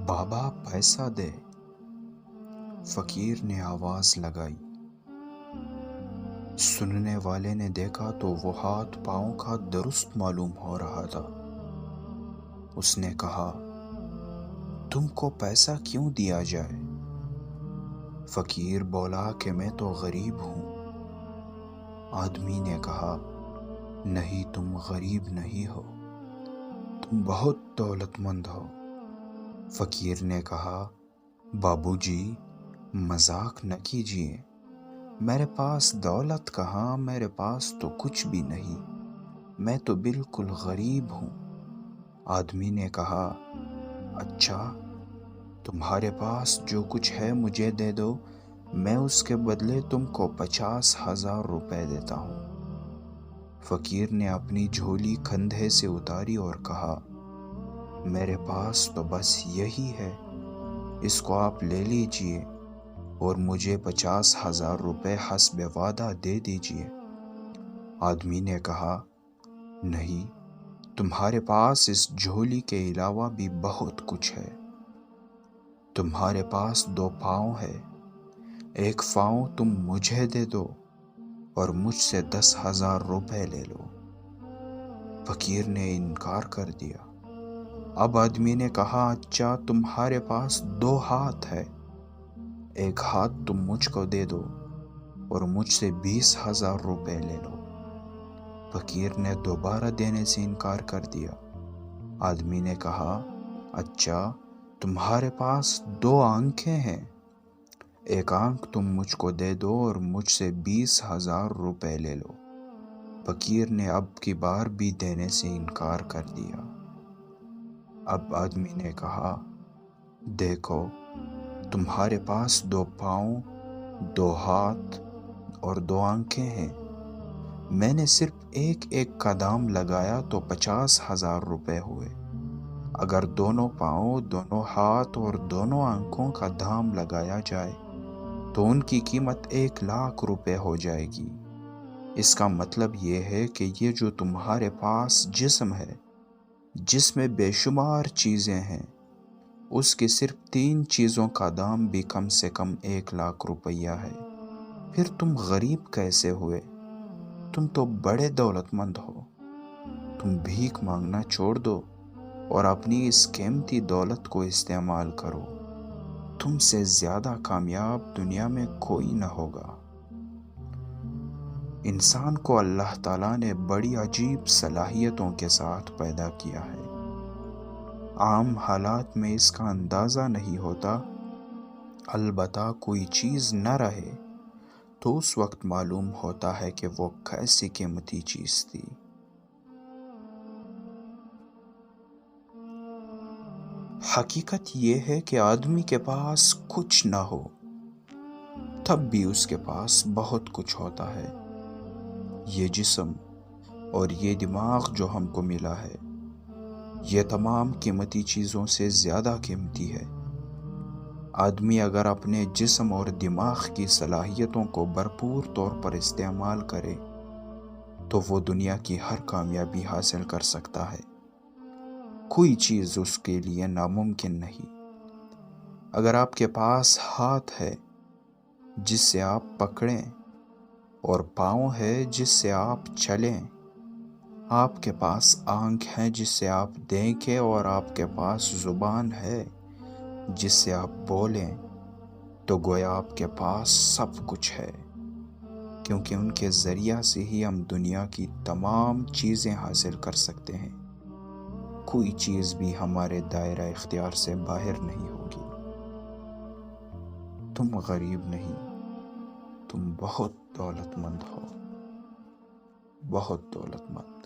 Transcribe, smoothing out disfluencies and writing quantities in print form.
بابا پیسہ دے، فقیر نے آواز لگائی۔ سننے والے نے دیکھا تو وہ ہاتھ پاؤں کا درست معلوم ہو رہا تھا۔ اس نے کہا، تم کو پیسہ کیوں دیا جائے؟ فقیر بولا کہ میں تو غریب ہوں۔ آدمی نے کہا، نہیں، تم غریب نہیں ہو، تم بہت دولت مند ہو۔ فقیر نے کہا، بابو جی مذاق نہ کیجیے، میرے پاس دولت کہاں، میرے پاس تو کچھ بھی نہیں، میں تو بالکل غریب ہوں۔ آدمی نے کہا، اچھا، تمہارے پاس جو کچھ ہے مجھے دے دو، میں اس کے بدلے تم کو 50,000 روپے دیتا ہوں۔ فقیر نے اپنی جھولی کندھے سے اتاری اور کہا، میرے پاس تو بس یہی ہے، اس کو آپ لے لیجئے اور مجھے 50,000 روپے حسب وعدہ دے دیجئے۔ آدمی نے کہا، نہیں، تمہارے پاس اس جھولی کے علاوہ بھی بہت کچھ ہے۔ تمہارے پاس 2 پاؤں ہے، ایک پاؤں تم مجھے دے دو اور مجھ سے 10,000 روپے لے لو۔ فقیر نے انکار کر دیا۔ اب آدمی نے کہا، اچھا، تمہارے پاس 2 ہاتھ ہے، ایک ہاتھ تم مجھ کو دے دو اور مجھ سے 20,000 روپے لے لو۔ فقیر نے دوبارہ دینے سے انکار کر دیا۔ آدمی نے کہا، اچھا، تمہارے پاس 2 آنکھیں ہیں، ایک آنکھ تم مجھ کو دے دو اور مجھ سے 20,000 روپے لے لو۔ فقیر نے اب کی بار بھی دینے سے انکار کر دیا۔ اب آدمی نے کہا، دیکھو، تمہارے پاس 2 پاؤں، 2 ہاتھ اور 2 آنکھیں ہیں، میں نے صرف ایک کا دام لگایا تو 50,000 روپے ہوئے۔ اگر دونوں پاؤں، دونوں ہاتھ اور دونوں آنکھوں کا دام لگایا جائے تو ان کی قیمت 1,00,000 روپے ہو جائے گی۔ اس کا مطلب یہ ہے کہ یہ جو تمہارے پاس جسم ہے، جس میں بے شمار چیزیں ہیں، اس کی صرف 3 چیزوں کا دام بھی کم سے کم 1,00,000 روپیہ ہے۔ پھر تم غریب کیسے ہوئے؟ تم تو بڑے دولت مند ہو۔ تم بھیک مانگنا چھوڑ دو اور اپنی اس قیمتی دولت کو استعمال کرو۔ تم سے زیادہ کامیاب دنیا میں کوئی نہ ہوگا۔ انسان کو اللہ تعالیٰ نے بڑی عجیب صلاحیتوں کے ساتھ پیدا کیا ہے۔ عام حالات میں اس کا اندازہ نہیں ہوتا، البتہ کوئی چیز نہ رہے تو اس وقت معلوم ہوتا ہے کہ وہ کیسی قیمتی چیز تھی۔ حقیقت یہ ہے کہ آدمی کے پاس کچھ نہ ہو تب بھی اس کے پاس بہت کچھ ہوتا ہے۔ یہ جسم اور یہ دماغ جو ہم کو ملا ہے، یہ تمام قیمتی چیزوں سے زیادہ قیمتی ہے۔ آدمی اگر اپنے جسم اور دماغ کی صلاحیتوں کو بھرپور طور پر استعمال کرے تو وہ دنیا کی ہر کامیابی حاصل کر سکتا ہے۔ کوئی چیز اس کے لیے ناممکن نہیں۔ اگر آپ کے پاس ہاتھ ہے جس سے آپ پکڑیں اور پاؤں ہے جس سے آپ چلیں، آپ کے پاس آنکھ ہے جس سے آپ دیکھیں اور آپ کے پاس زبان ہے جس سے آپ بولیں، تو گویا آپ کے پاس سب کچھ ہے، کیونکہ ان کے ذریعہ سے ہی ہم دنیا کی تمام چیزیں حاصل کر سکتے ہیں۔ کوئی چیز بھی ہمارے دائرہ اختیار سے باہر نہیں ہوگی۔ تم غریب نہیں، تم بہت دولت مند ہو، بہت دولت مند۔